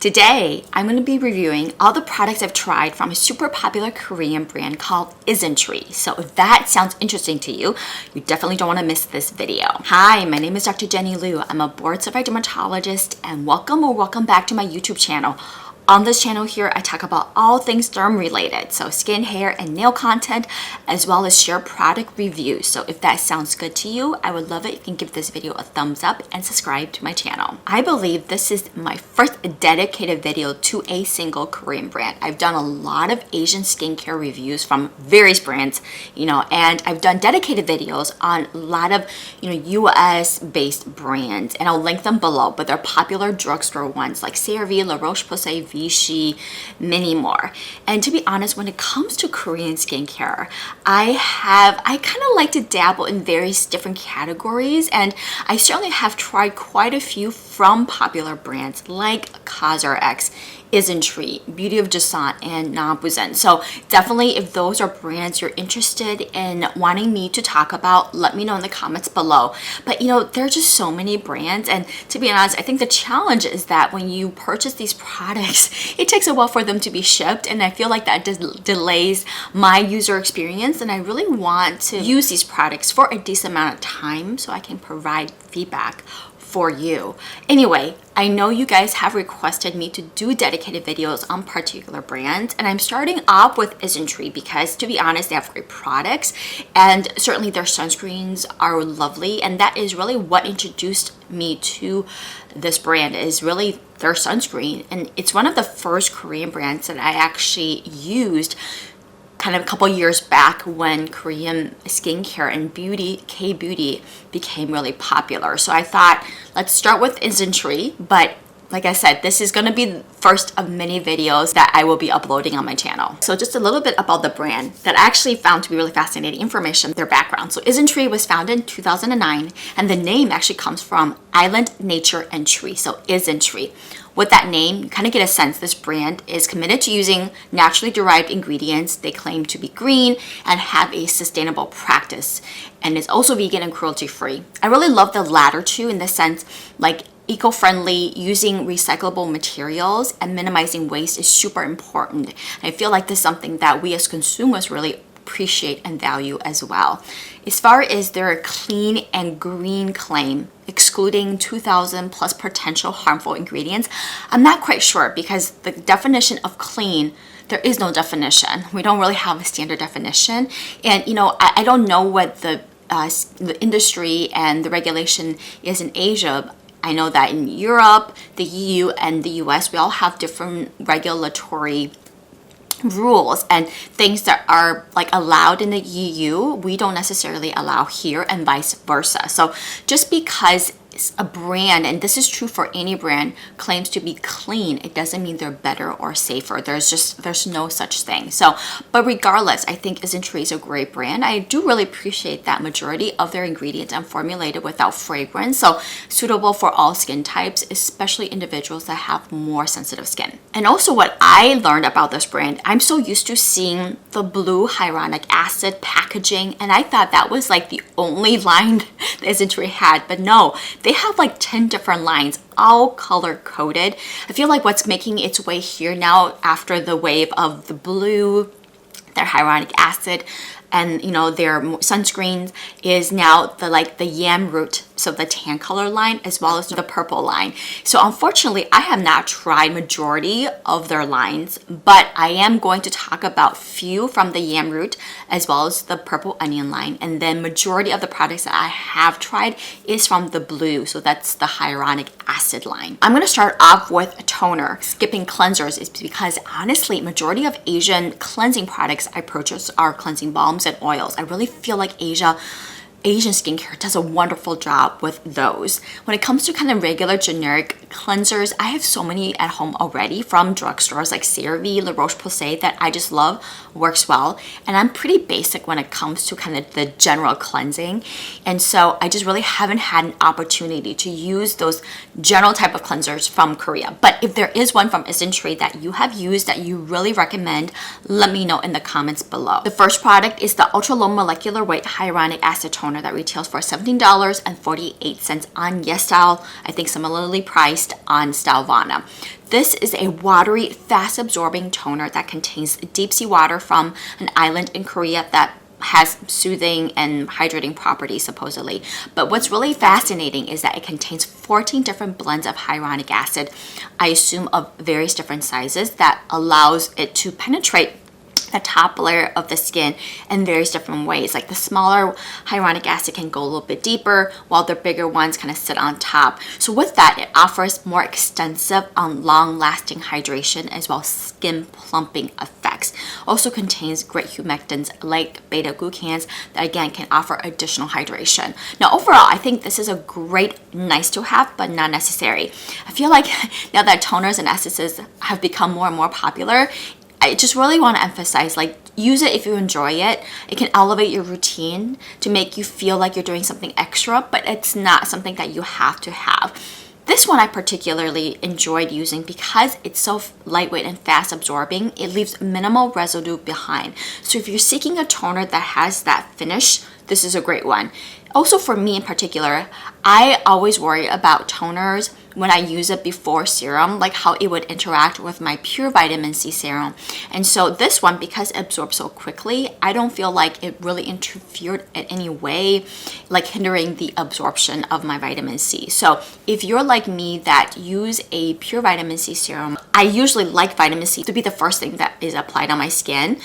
Today, I'm going to be reviewing all the products I've tried from a super popular Korean brand called Isntree. So if that sounds interesting to you, you definitely don't want to miss this video. Hi, my name is Dr. Jenny Liu. I'm a board-certified dermatologist and welcome back to my YouTube channel. On this channel here, I talk about all things derm related, so skin, hair, and nail content, as well as share product reviews. So if that sounds good to you, I would love it if you can give this video a thumbs up and subscribe to my channel. I believe this is my first dedicated video to a single Korean brand. I've done a lot of Asian skincare reviews from various brands, and I've done dedicated videos on a lot of, US based brands, and I'll link them below, but they're popular drugstore ones like CeraVe, La Roche-Posay, Vichy, many more. And to be honest, when it comes to Korean skincare, I kind of like to dabble in various different categories, and I certainly have tried quite a few from popular brands like CosRX, Isntree, Beauty of Joseon, and Nabuzen. So definitely, if those are brands you're interested in wanting me to talk about, let me know in the comments below. But there are just so many brands, and to be honest, I think the challenge is that when you purchase these products, it takes a while for them to be shipped, and I feel like that delays my user experience, and I really want to use these products for a decent amount of time so I can provide feedback for you. Anyway, I know you guys have requested me to do dedicated videos on particular brands, and I'm starting off with Isntree because, to be honest, they have great products, and certainly their sunscreens are lovely, and that is really what introduced me to this brand, is really their sunscreen. And it's one of the first Korean brands that I actually used kind of a couple years back when Korean skincare and K-beauty became really popular. So I thought, let's start with Isntree, but like I said, this is going to be the first of many videos that I will be uploading on my channel. So just a little bit about the brand that I actually found to be really fascinating information, their background. So Isntree was founded in 2009, and the name actually comes from island, nature, and tree. So Isntree. With that name, you kind of get a sense this brand is committed to using naturally derived ingredients. They claim to be green and have a sustainable practice, and it's also vegan and cruelty-free. I really love the latter two in the sense, like, eco-friendly, using recyclable materials and minimizing waste is super important. I feel like this is something that we as consumers really appreciate and value as well. As far as their clean and green claim, excluding 2,000 plus potential harmful ingredients, I'm not quite sure, because the definition of clean, there is no definition. We don't really have a standard definition. And I don't know what the industry and the regulation is in Asia. I know that in Europe, the EU, and the US, we all have different regulatory rules, and things that are like allowed in the EU, we don't necessarily allow here, and vice versa. So just because a brand, and this is true for any brand, claims to be clean, it doesn't mean they're better or safer. There's no such thing. So, but regardless, I think Isntree is a great brand. I do really appreciate that majority of their ingredients are formulated without fragrance, so suitable for all skin types, especially individuals that have more sensitive skin. And also, what I learned about this brand, I'm so used to seeing the blue hyaluronic acid packaging, and I thought that was like the only line that Isntree had, but no, they have like 10 different lines, all color coded. I feel like what's making its way here now, after the wave of the blue, their hyaluronic acid, and their sunscreens, is now the yam root, so the tan color line, as well as the purple line. So unfortunately, I have not tried majority of their lines, but I am going to talk about few from the yam root as well as the purple onion line, and then majority of the products that I have tried is from the blue, so that's the hyaluronic acid line. I'm going to start off with a toner. Skipping cleansers is because honestly, majority of Asian cleansing products I purchase are cleansing balms and oils. I really feel like Asian skincare does a wonderful job with those. When it comes to kind of regular generic cleansers, I have so many at home already from drugstores like CeraVe, La Roche-Posay that I just love, works well. And I'm pretty basic when it comes to kind of the general cleansing. And so I just really haven't had an opportunity to use those general type of cleansers from Korea. But if there is one from Isntree that you have used that you really recommend, let me know in the comments below. The first product is the Ultra Low Molecular Weight Hyaluronic Acid Toner that retails for $17.48 on YesStyle. I think similarly priced on Stylevana. This is a watery, fast-absorbing toner that contains deep sea water from an island in Korea that has soothing and hydrating properties supposedly. But what's really fascinating is that it contains 14 different blends of hyaluronic acid, I assume of various different sizes, that allows it to penetrate the top layer of the skin in various different ways. Like the smaller hyaluronic acid can go a little bit deeper, while the bigger ones kind of sit on top. So with that, it offers more extensive and long-lasting hydration as well as skin plumping effects. Also contains great humectants like beta-glucans that again can offer additional hydration. Now overall, I think this is a great nice to have but not necessary. I feel like now that toners and essences have become more and more popular, I just really want to emphasize, like, use it if you enjoy it. It can elevate your routine to make you feel like you're doing something extra, but it's not something that you have to have. This one I particularly enjoyed using because it's so lightweight and fast absorbing. It leaves minimal residue behind. So if you're seeking a toner that has that finish, this is a great one. Also for me in particular, I always worry about toners when I use it before serum, like how it would interact with my pure vitamin C serum. And so this one, because it absorbs so quickly, I don't feel like it really interfered in any way, like hindering the absorption of my vitamin C. So if you're like me that use a pure vitamin C serum, I usually like vitamin C to be the first thing that is applied on my skin,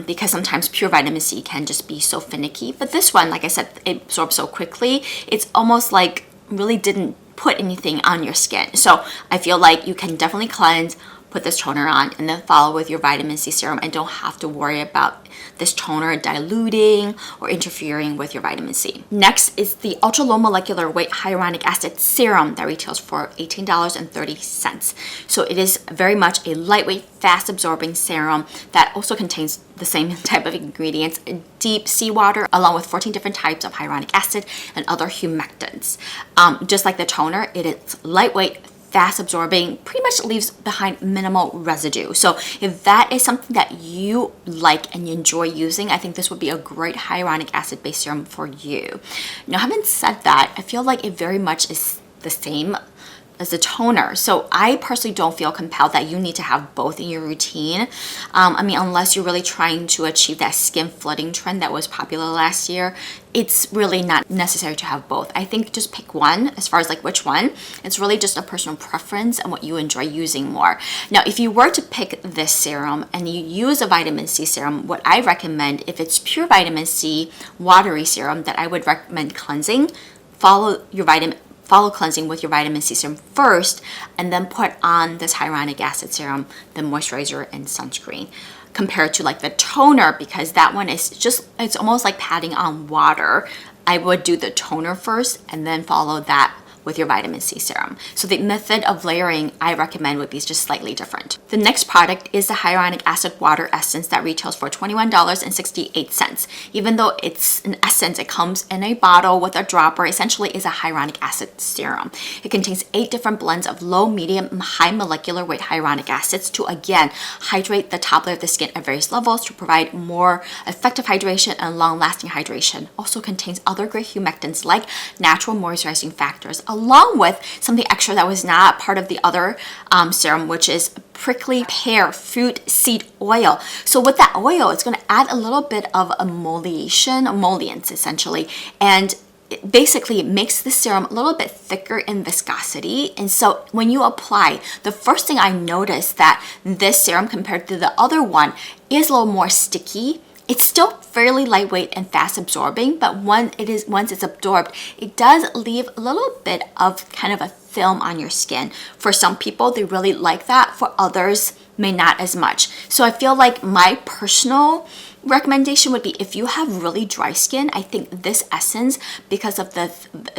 because sometimes pure vitamin C can just be so finicky. But this one, like I said, it absorbs so quickly, it's almost like really didn't put anything on your skin. So I feel like you can definitely cleanse, put this toner on, and then follow with your vitamin C serum and don't have to worry about this toner diluting or interfering with your vitamin C. Next is the Ultra Low Molecular Weight Hyaluronic Acid Serum that retails for $18.30. So it is very much a lightweight, fast absorbing serum that also contains the same type of ingredients, deep seawater, along with 14 different types of hyaluronic acid and other humectants. Just like the toner, it is lightweight, fast absorbing, pretty much leaves behind minimal residue. So if that is something that you like and you enjoy using, I think this would be a great hyaluronic acid based serum for you. Now, having said that, I feel like it very much is the same as a toner. So I personally don't feel compelled that you need to have both in your routine. I mean, unless you're really trying to achieve that skin flooding trend that was popular last year, it's really not necessary to have both. I think just pick one. As far as like which one, it's really just a personal preference and what you enjoy using more. Now, if you were to pick this serum and you use a vitamin C serum, what I recommend, if it's pure vitamin C watery serum, that I would recommend cleansing, follow cleansing with your vitamin C serum first, and then put on this hyaluronic acid serum, the moisturizer and sunscreen, compared to like the toner, because that one is just, it's almost like patting on water. I would do the toner first and then follow that with your vitamin C serum. So the method of layering I recommend would be just slightly different. The next product is the Hyaluronic Acid Water Essence that retails for $21.68. Even though it's an essence, it comes in a bottle with a dropper, essentially is a hyaluronic acid serum. It contains 8 different blends of low, medium, and high molecular weight hyaluronic acids to again hydrate the top layer of the skin at various levels to provide more effective hydration and long-lasting hydration. Also contains other great humectants like natural moisturizing factors, along with something extra that was not part of the other serum, which is prickly pear fruit seed oil. So with that oil, it's going to add a little bit of emollients essentially, and basically it makes the serum a little bit thicker in viscosity. And so when you apply, the first thing I noticed that this serum compared to the other one is a little more sticky. It's still fairly lightweight and fast absorbing, but once it's absorbed, it does leave a little bit of kind of a film on your skin. For some people, they really like that. For others, may not as much. So I feel like my personal recommendation would be if you have really dry skin, I think this essence, because of the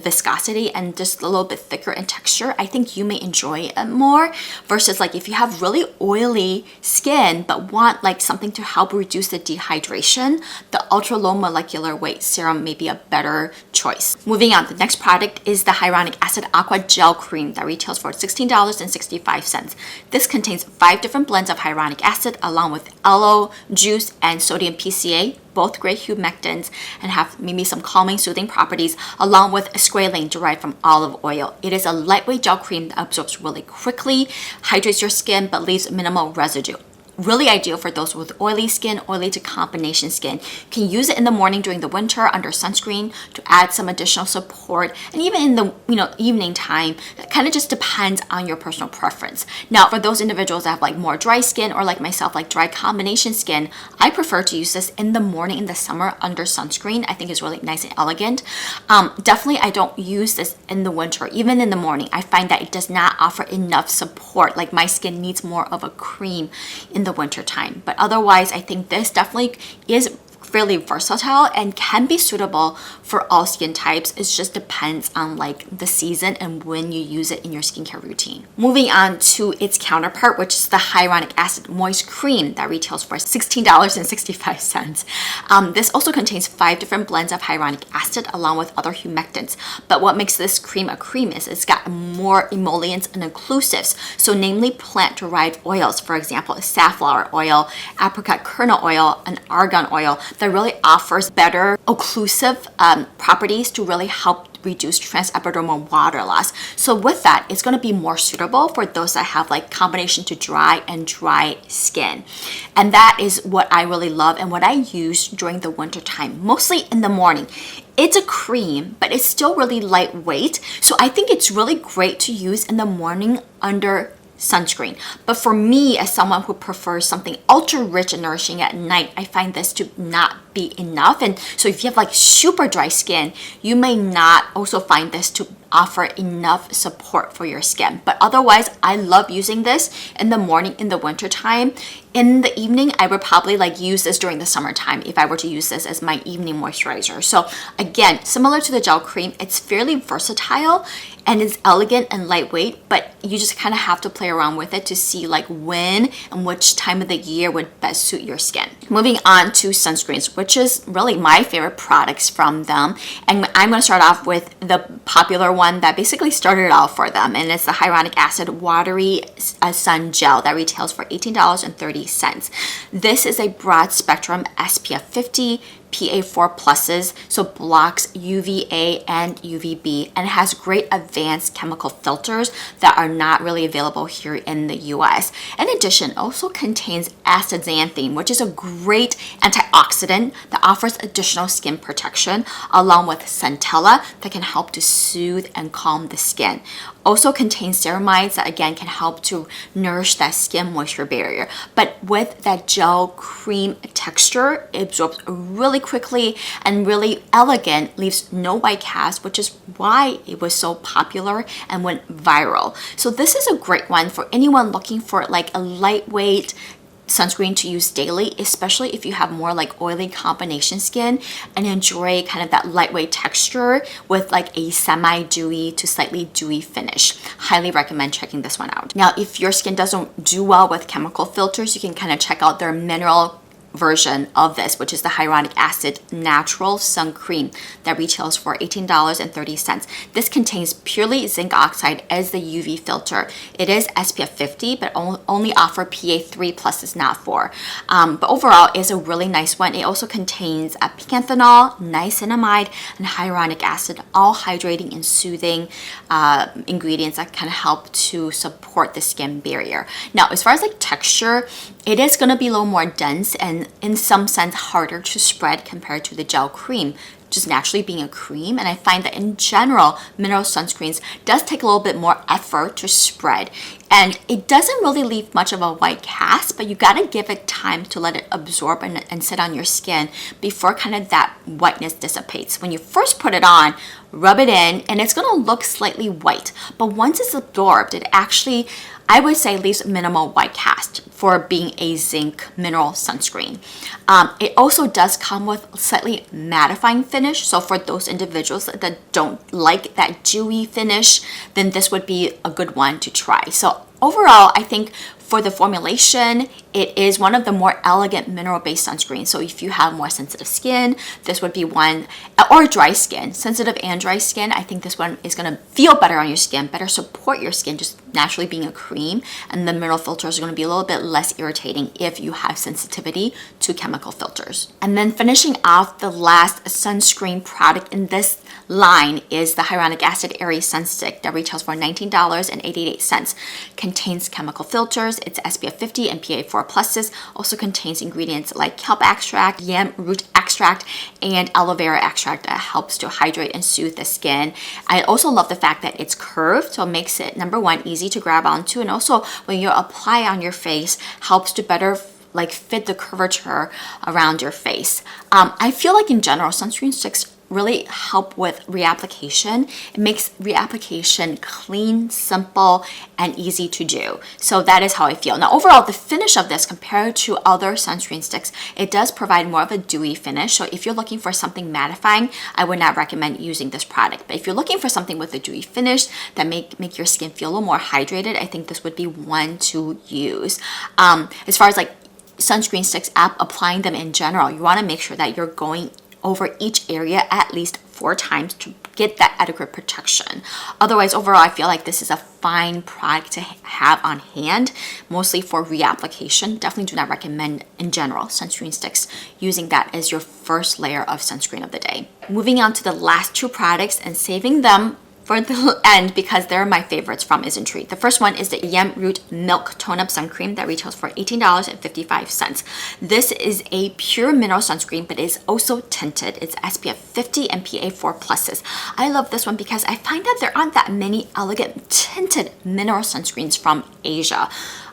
viscosity and just a little bit thicker in texture, I think you may enjoy it more versus like if you have really oily skin but want like something to help reduce the dehydration, the ultra low molecular weight serum may be a better choice. Moving on, the next product is the Hyaluronic Acid Aqua Gel Cream that retails for $16.65. This contains 5 different blends of hyaluronic acid along with aloe juice and sodium PCA, both great humectants, and have maybe some calming, soothing properties, along with squalane derived from olive oil. It is a lightweight gel cream that absorbs really quickly, hydrates your skin, but leaves minimal residue. Really ideal for those with oily skin, oily to combination skin. You can use it in the morning during the winter under sunscreen to add some additional support, and even in the evening time. It kind of just depends on your personal preference. Now, for those individuals that have like more dry skin or like myself, like dry combination skin, I prefer to use this in the morning in the summer under sunscreen. I think it's really nice and elegant. Definitely, I don't use this in the winter, even in the morning. I find that it does not offer enough support. Like my skin needs more of a cream in the winter time, but otherwise I think this definitely is fairly versatile and can be suitable for all skin types. It just depends on like the season and when you use it in your skincare routine. Moving on to its counterpart, which is the Hyaluronic Acid Moist Cream that retails for $16.65. This also contains 5 different blends of hyaluronic acid along with other humectants. But what makes this cream a cream is it's got more emollients and occlusives. So namely plant-derived oils, for example, safflower oil, apricot kernel oil, and argan oil, that really offers better occlusive properties to really help reduce transepidermal water loss. So with that, it's going to be more suitable for those that have like combination to dry and dry skin. And that is what I really love and what I use during the winter time, mostly in the morning. It's a cream, but it's still really lightweight. So I think it's really great to use in the morning under sunscreen. But for me, as someone who prefers something ultra rich and nourishing at night, I find this to not be enough. And so if you have like super dry skin, you may not also find this to offer enough support for your skin. But otherwise, I love using this in the morning, in the winter time. In the evening, I would probably like use this during the summertime if I were to use this as my evening moisturizer. So again, similar to the gel cream, it's fairly versatile and it's elegant and lightweight, but you just kind of have to play around with it to see like when and which time of the year would best suit your skin. Moving on to sunscreens, which is really my favorite products from them. And I'm going to start off with the popular one that basically started out for them, and it's the Hyaluronic Acid Watery Sun Gel that retails for $18.30. This is a broad spectrum SPF 50 PA4 pluses, so blocks UVA and UVB, and it has great advanced chemical filters that are not really available here in the US. In addition, it also contains astaxanthin, which is a great antioxidant that offers additional skin protection, along with centella that can help to soothe and calm the skin. Also contains ceramides that again can help to nourish that skin moisture barrier. But with that gel cream texture, it absorbs really quickly and really elegant, leaves no white cast, which is why it was so popular and went viral. So this is a great one for anyone looking for like a lightweight sunscreen to use daily, especially if you have more like oily combination skin and enjoy kind of that lightweight texture with like a semi-dewy to slightly dewy finish. Highly recommend checking this one out. Now, if your skin doesn't do well with chemical filters, you can kind of check out their mineral version of this, which is the Hyaluronic Acid Natural Sun Cream that retails for $18.30. This contains purely zinc oxide as the UV filter. It is SPF 50, but only offer PA3 plus is not 4. But overall, it's a really nice one. It also contains a panthenol, niacinamide, and hyaluronic acid, all hydrating and soothing ingredients that can help to support the skin barrier. Now, as far as like texture, it is going to be a little more dense and in some sense harder to spread compared to the gel cream, just naturally being a cream. And I find that in general, mineral sunscreens does take a little bit more effort to spread. And it doesn't really leave much of a white cast, but you gotta give it time to let it absorb and sit on your skin before kind of that whiteness dissipates. When you first put it on, rub it in and it's gonna look slightly white. But once it's absorbed, it actually I would say leaves minimal white cast for being a zinc mineral sunscreen. It also does come with slightly mattifying finish. So for those individuals that don't like that dewy finish, then this would be a good one to try. So overall, I think for the formulation, it is one of the more elegant mineral-based sunscreens. So if you have more sensitive skin, this would be one, or dry skin, sensitive and dry skin, I think this one is gonna feel better on your skin, better support your skin, just naturally being a cream. And the mineral filters are gonna be a little bit less irritating if you have sensitivity to chemical filters. And then finishing off the last sunscreen product in this line is the hyaluronic acid Airy sun stick that retails for $19.88. Contains chemical filters, it's SPF 50 and PA4 pluses, also contains ingredients like kelp extract, yam root extract, and aloe vera extract that helps to hydrate and soothe the skin. I also love the fact that it's curved, so it makes it, number one, easy to grab onto, and also when you apply on your face, helps to better like fit the curvature around your face. I feel like in general, sunscreen sticks really help with reapplication. It makes reapplication clean, simple, and easy to do. So that is how I feel. Now overall, the finish of this compared to other sunscreen sticks, it does provide more of a dewy finish. So if you're looking for something mattifying, I would not recommend using this product. But if you're looking for something with a dewy finish that make your skin feel a little more hydrated, I think this would be one to use. As far as like sunscreen sticks, applying them in general, you want to make sure that you're going over each area at least 4 times to get that adequate protection. Otherwise, overall, I feel like this is a fine product to have on hand, mostly for reapplication. Definitely do not recommend, in general, sunscreen sticks, using that as your first layer of sunscreen of the day. Moving on to the last 2 products and saving them for the end because they're my favorites from Isntree. The first one is the Yam Root Milk Tone Up Sun Cream that retails for $18.55. This is a pure mineral sunscreen, but is also tinted. It's SPF 50 and PA4 pluses. I love this one because I find that there aren't that many elegant tinted mineral sunscreens from Asia.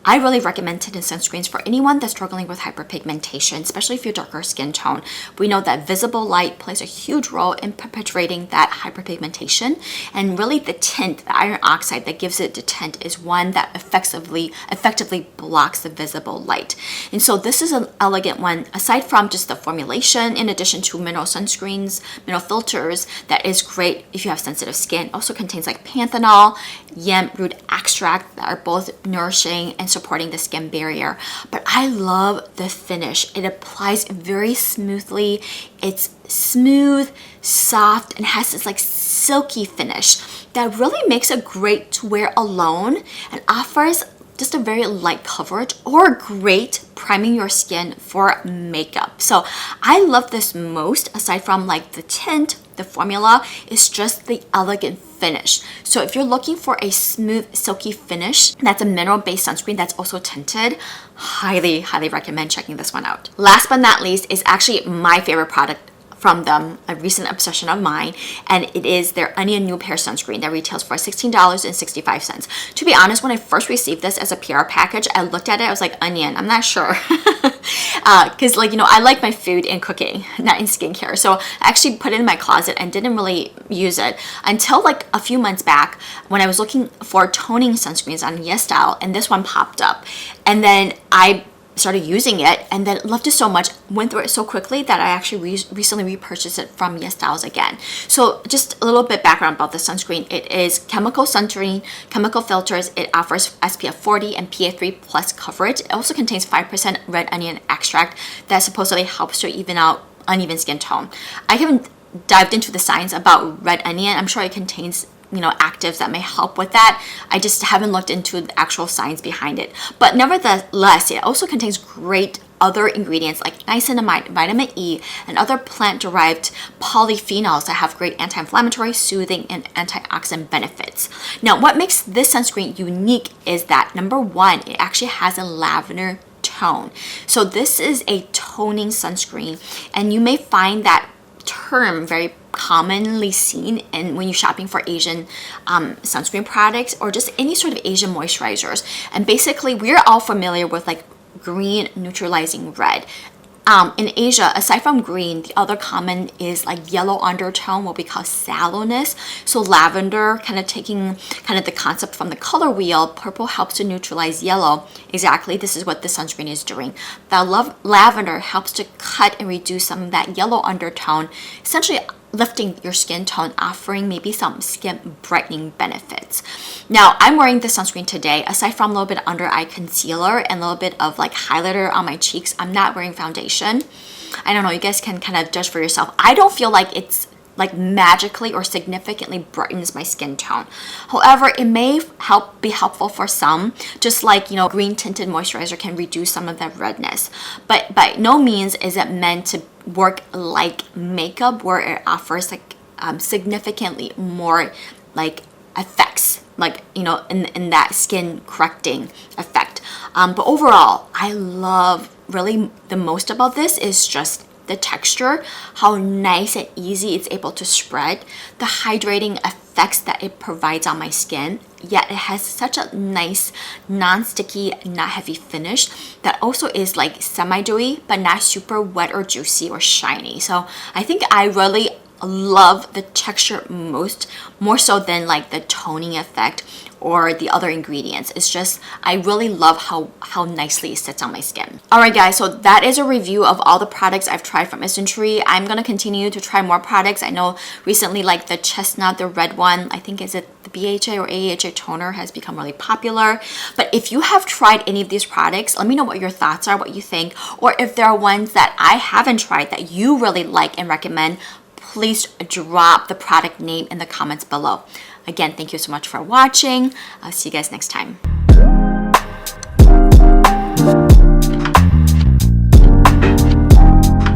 I really recommend tinted sunscreens for anyone that's struggling with hyperpigmentation, especially if you're darker skin tone. We know that visible light plays a huge role in perpetuating that hyperpigmentation, and really the tint, the iron oxide that gives it the tint, is one that effectively blocks the visible light. And so this is an elegant one, aside from just the formulation, in addition to mineral sunscreens, mineral filters, that is great if you have sensitive skin. Also contains like panthenol, yam root extract that are both nourishing and supporting the skin barrier. But I love the finish. It applies very smoothly. It's smooth, soft, and has this like silky finish that really makes it great to wear alone and offers just a very light coverage, or great priming your skin for makeup. So I love this most, aside from like the tint, the formula, is just the elegant finish. So if you're looking for a smooth, silky finish that's a mineral-based sunscreen that's also tinted, highly recommend checking this one out. Last but not least is actually my favorite product from them, a recent obsession of mine, and it is their Onion Newpair sunscreen that retails for $16.65. To be honest, when I first received this as a PR package, I looked at it, I was like, onion, I'm not sure. Because like, you know, I like my food in cooking, not in skincare. So I actually put it in my closet and didn't really use it until like a few months back when I was looking for toning sunscreens on YesStyle, and this one popped up. And then I started using it and then loved it so much, went through it so quickly that I actually recently repurchased it from YesStyle again. So just a little bit background about the sunscreen. It is chemical sunscreen, chemical filters. It offers SPF 40 and PA3 plus coverage. It also contains 5% red onion extract that supposedly helps to even out uneven skin tone. I haven't dived into the science about red onion. I'm sure it contains, you know, actives that may help with that. I just haven't looked into the actual science behind it. But nevertheless, it also contains great other ingredients like niacinamide, vitamin E, and other plant-derived polyphenols that have great anti-inflammatory, soothing, and antioxidant benefits. Now, what makes this sunscreen unique is that, number one, it actually has a lavender tone. So this is a toning sunscreen, and you may find that term very commonly seen in when you're shopping for Asian sunscreen products, or just any sort of Asian moisturizers. And basically, we're all familiar with like green neutralizing red. In Asia, aside from green, the other common is like yellow undertone, what we call sallowness. So lavender, kind of taking kind of the concept from the color wheel, purple helps to neutralize yellow. Exactly, this is what the sunscreen is doing. That lavender helps to cut and reduce some of that yellow undertone, essentially lifting your skin tone, offering maybe some skin brightening benefits. Now, I'm wearing this sunscreen today. Aside from a little bit under eye concealer and a little bit of like highlighter on my cheeks, I'm not wearing foundation. I don't know, you guys can kind of judge for yourself. I don't feel like it's like magically or significantly brightens my skin tone. However, it may be helpful for some, just like, you know, green tinted moisturizer can reduce some of that redness. But by no means is it meant to work like makeup, where it offers like significantly more like effects, like, you know, in that skin correcting effect. But overall, I love, really the most about this is just the texture, how nice and easy it's able to spread, the hydrating effects that it provides on my skin, yet it has such a nice non-sticky, not heavy finish that also is like semi-dewy but not super wet or juicy or shiny. So I think I really love the texture more so than like the toning effect or the other ingredients. It's just, I really love how nicely it sits on my skin. Alright guys, so that is a review of all the products I've tried from Isntree. I'm gonna continue to try more products. I know recently like the chestnut, the red one, I think is it the BHA or AHA toner has become really popular. But if you have tried any of these products, let me know what your thoughts are, what you think, or if there are ones that I haven't tried that you really like and recommend, please drop the product name in the comments below. Again, thank you so much for watching. I'll see you guys next time.